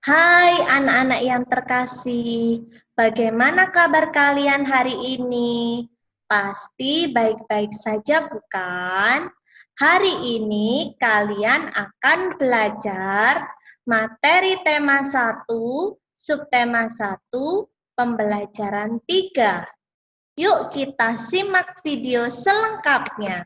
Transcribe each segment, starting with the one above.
Hai anak-anak yang terkasih, bagaimana kabar kalian hari ini? Pasti baik-baik saja, bukan? Hari ini kalian akan belajar materi tema 1, subtema 1, pembelajaran 3. Yuk kita simak video selengkapnya.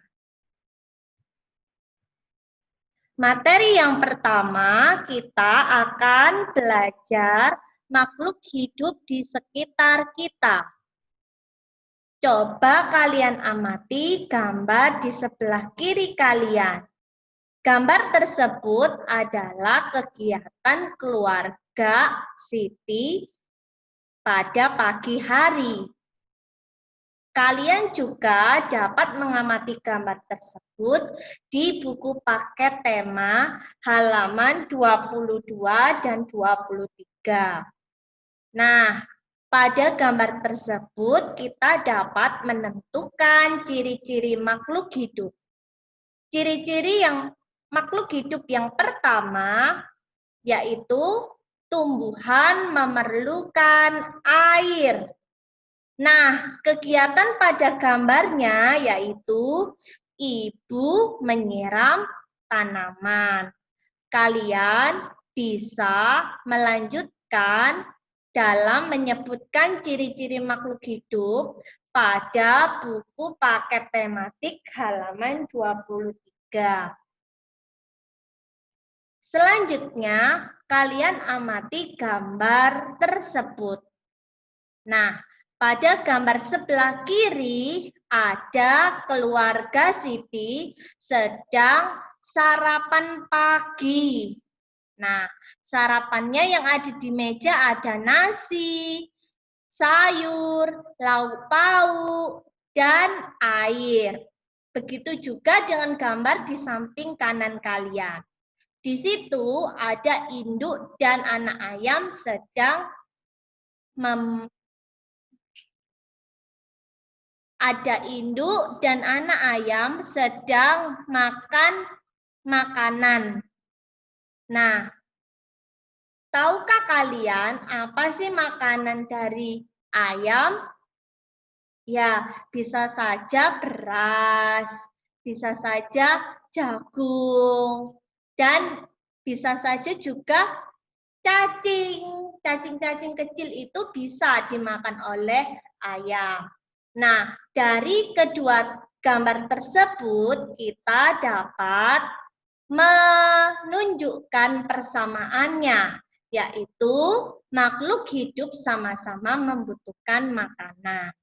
Materi yang pertama, kita akan belajar makhluk hidup di sekitar kita. Coba kalian amati gambar di sebelah kiri kalian. Gambar tersebut adalah kegiatan keluarga Siti pada pagi hari. Kalian juga dapat mengamati gambar tersebut di buku paket tema halaman 22 dan 23. Nah, pada gambar tersebut kita dapat menentukan ciri-ciri makhluk hidup. Ciri-ciri yang makhluk hidup yang pertama yaitu tumbuhan memerlukan air. Nah, kegiatan pada gambarnya yaitu ibu menyiram tanaman. Kalian bisa melanjutkan dalam menyebutkan ciri-ciri makhluk hidup pada buku paket tematik halaman 23. Selanjutnya, kalian amati gambar tersebut. Nah, pada gambar sebelah kiri ada keluarga Siti sedang sarapan pagi. Nah, sarapannya yang ada di meja ada nasi, sayur, lauk pauk, dan air. Begitu juga dengan gambar di samping kanan kalian. Di situ ada induk dan anak ayam sedang ada induk dan anak ayam sedang makan makanan. Nah, tahukah kalian apa sih makanan dari ayam? Ya, bisa saja beras, bisa saja jagung, dan bisa saja juga cacing. Cacing-cacing kecil itu bisa dimakan oleh ayam. Nah, dari kedua gambar tersebut kita dapat menunjukkan persamaannya, yaitu makhluk hidup sama-sama membutuhkan makanan.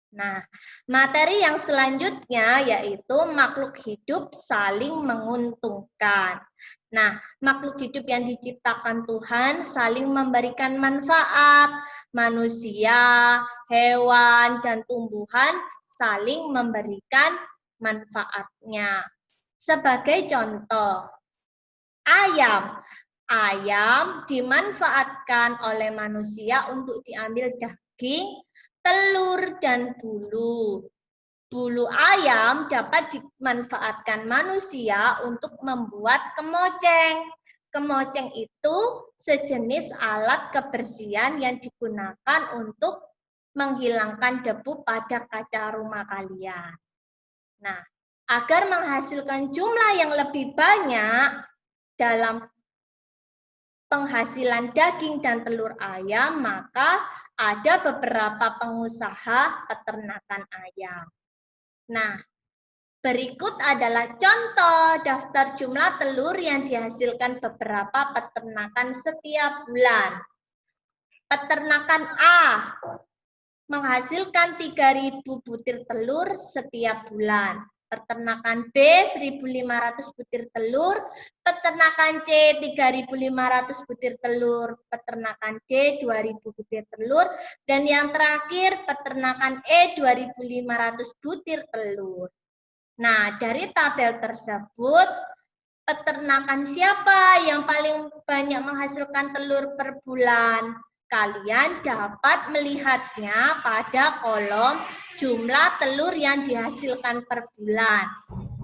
Nah, materi yang selanjutnya yaitu makhluk hidup saling menguntungkan. Nah, makhluk hidup yang diciptakan Tuhan saling memberikan manfaat. Manusia, hewan, dan tumbuhan saling memberikan manfaatnya. Sebagai contoh, ayam. Ayam dimanfaatkan oleh manusia untuk diambil daging, telur, dan bulu. Bulu ayam dapat dimanfaatkan manusia untuk membuat kemoceng. Kemoceng itu sejenis alat kebersihan yang digunakan untuk menghilangkan debu pada kaca rumah kalian. Nah, agar menghasilkan jumlah yang lebih banyak dalam penghasilan daging dan telur ayam, maka ada beberapa pengusaha peternakan ayam. Nah, berikut adalah contoh daftar jumlah telur yang dihasilkan beberapa peternakan setiap bulan. Peternakan A menghasilkan 3.000 butir telur setiap bulan. Peternakan B 1.500 butir telur, peternakan C 3.500 butir telur, peternakan D 2.000 butir telur, dan yang terakhir peternakan E 2.500 butir telur. Nah, dari tabel tersebut, peternakan siapa yang paling banyak menghasilkan telur per bulan? Kalian dapat melihatnya pada kolom jumlah telur yang dihasilkan per bulan.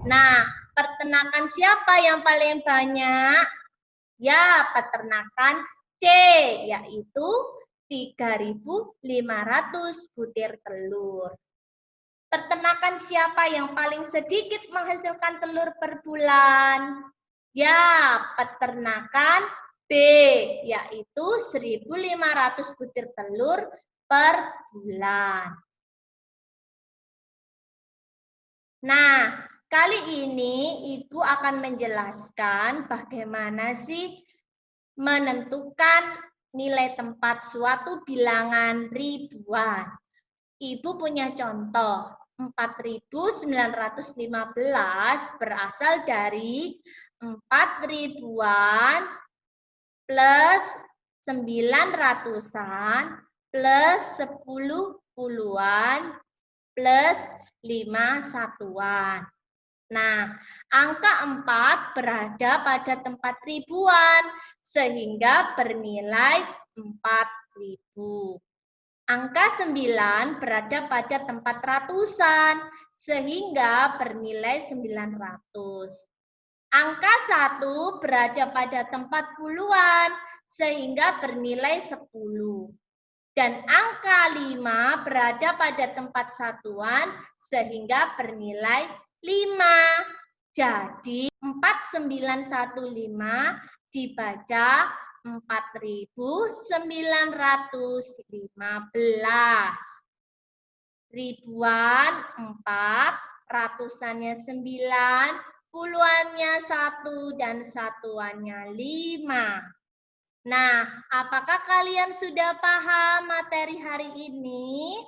Nah, peternakan siapa yang paling banyak? Ya, peternakan C, yaitu 3.500 butir telur. Peternakan siapa yang paling sedikit menghasilkan telur per bulan? Ya, peternakan B, yaitu 1.500 butir telur per bulan. Nah, kali ini Ibu akan menjelaskan bagaimana sih menentukan nilai tempat suatu bilangan ribuan. Ibu punya contoh, 4.915 berasal dari 4 ribuan plus 9 ratusan plus 10 puluhan plus 5 satuan. Nah, angka 4 berada pada tempat ribuan, sehingga bernilai 4.000. Angka 9 berada pada tempat ratusan, sehingga bernilai 900. Angka 1 berada pada tempat puluhan, sehingga bernilai 10. Dan angka 5 berada pada tempat satuan, sehingga bernilai 5. Jadi 4915 dibaca 4.915. Ribuan 4, ratusannya 9, puluhannya 1, dan satuannya 5. Nah, apakah kalian sudah paham materi hari ini?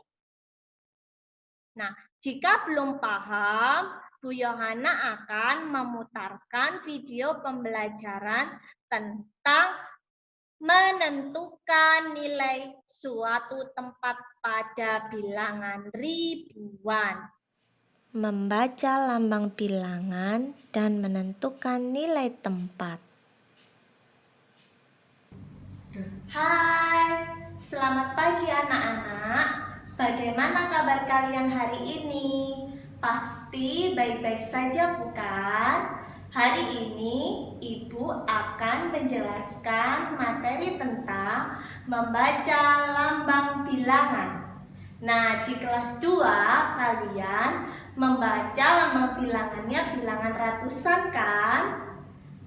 Nah, jika belum paham, Bu Yohana akan memutarkan video pembelajaran tentang menentukan nilai suatu tempat pada bilangan ribuan. Membaca lambang bilangan dan menentukan nilai tempat. Hai, selamat pagi anak-anak. Bagaimana kabar kalian hari ini? Pasti baik-baik saja, bukan? Hari ini Ibu akan menjelaskan materi tentang membaca lambang bilangan. Nah, di kelas 2 kalian membaca lambang bilangannya bilangan ratusan, kan?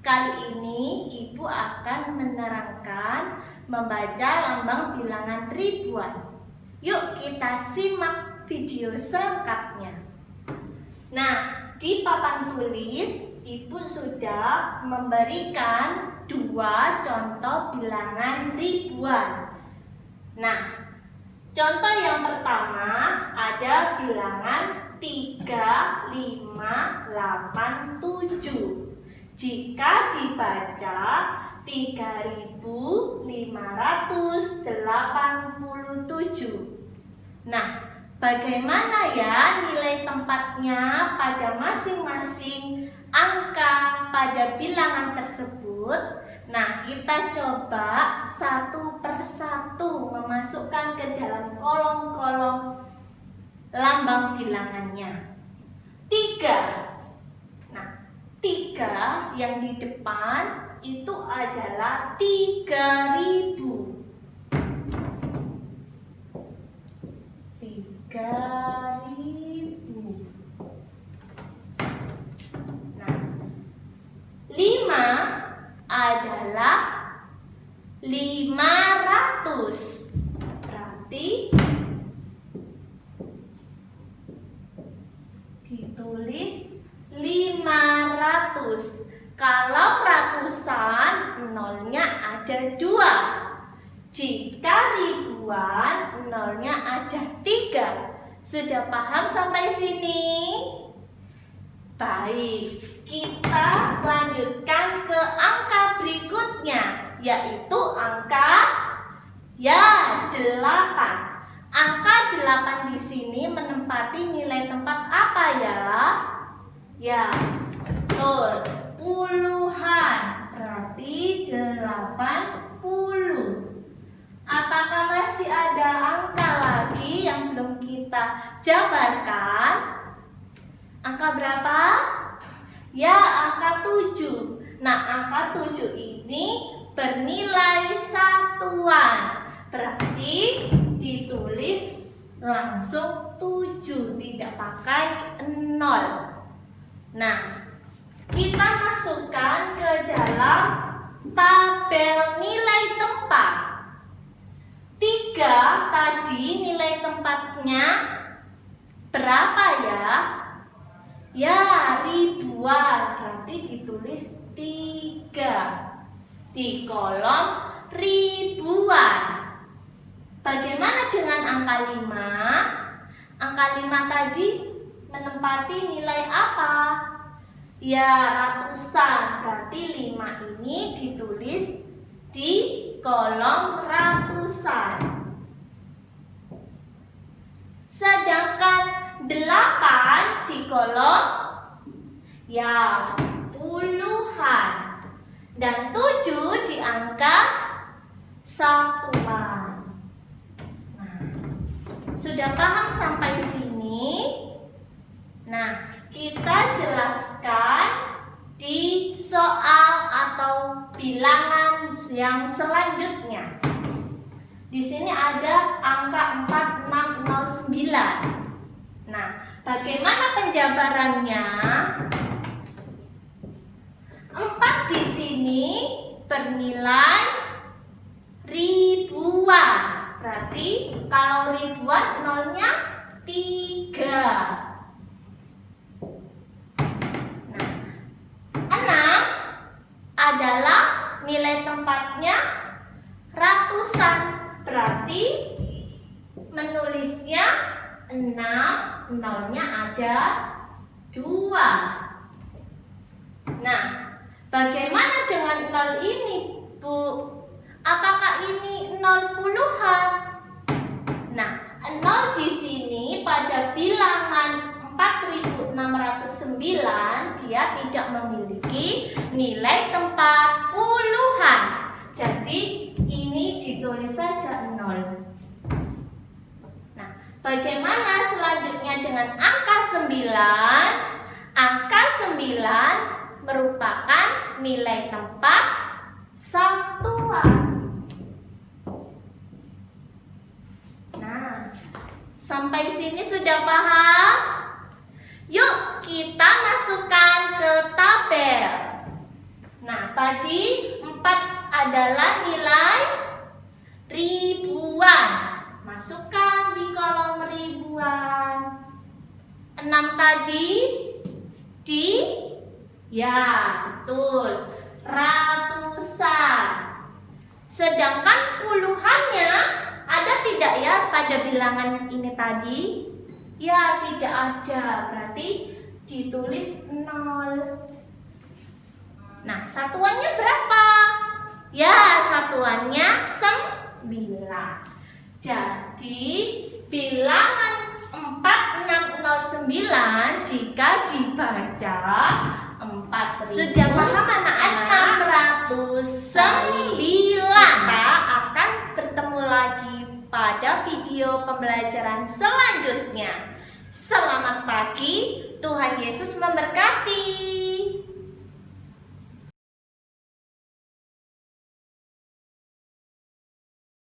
Kali ini Ibu akan menerangkan membaca lambang bilangan ribuan. Yuk kita simak video selengkapnya. Nah, di papan tulis Ibu sudah memberikan 2 contoh bilangan ribuan. Nah, contoh yang pertama ada bilangan 3, 5, 8, 7. Jika dibaca 3.587. Nah, bagaimana ya nilai tempatnya pada masing-masing angka pada bilangan tersebut? Nah, kita coba satu persatu memasukkan ke dalam kolom-kolom lambang bilangannya. 3. Nah, 3 yang di depan itu adalah 3.000. 3.000. Nah, 5 adalah 500. Berarti ditulis 500. Kalau ratusan, nolnya ada 2. Jika ribuan, nolnya ada 3. Sudah paham sampai sini? Baik, kita lanjutkan ke angka berikutnya, yaitu angka 8. Angka 8 di sini menempati nilai tempat apa ya? Ya, betul, puluhan. Berarti 80. Apakah masih ada angka lagi yang belum kita jabarkan? Angka berapa? Ya, angka 7. Nah, angka 7 ini sini bernilai satuan. Berarti ditulis langsung 7, tidak pakai 0. Nah, kita masukkan ke dalam tabel nilai tempat. 3 tadi nilai tempatnya berapa ya? Ya, ribuan. Berarti ditulis 3 di kolom ribuan. Bagaimana dengan angka 5? Angka 5 tadi menempati nilai apa? Ya, ratusan. Berarti 5 ini ditulis di kolom ratusan. Sedangkan 8 di kolom ya puluhan. Dan 7 di angka satuan. Nah, sudah paham sampai sini? Nah, kita jelaskan di soal atau bilangan yang selanjutnya. Di sini ada angka 4609. Nah, bagaimana penjabarannya? 4 di sini bernilai ribuan. Berarti kalau ribuan nolnya 3. Nah, 6 adalah nilai tempatnya ratusan. Berarti menulisnya 6, nolnya ada 2. Nah, bagaimana dengan 0 ini, Bu? Apakah ini 0 puluhan? Nah, 0 di sini pada bilangan 4609 dia tidak memiliki nilai tempat puluhan. Jadi ini ditulis saja 0. Nah, bagaimana selanjutnya dengan angka 9? Angka 9 merupakan nilai tempat satuan. Nah, sampai sini sudah paham? Yuk kita masukkan ke tabel. Nah, tadi 4 adalah nilai ribuan. Masukkan di kolom ribuan. 6 tadi di ya, betul, ratusan. Sedangkan puluhannya ada tidak ya pada bilangan ini tadi? Ya, tidak ada. Berarti ditulis 0. Nah, satuannya berapa? Ya, satuannya 9. Jadi, bilangan 4609 jika dibaca 4.000. Sudah paham anak-anak? 609. Kita akan bertemu lagi pada video pembelajaran selanjutnya. Selamat pagi, Tuhan Yesus memberkati.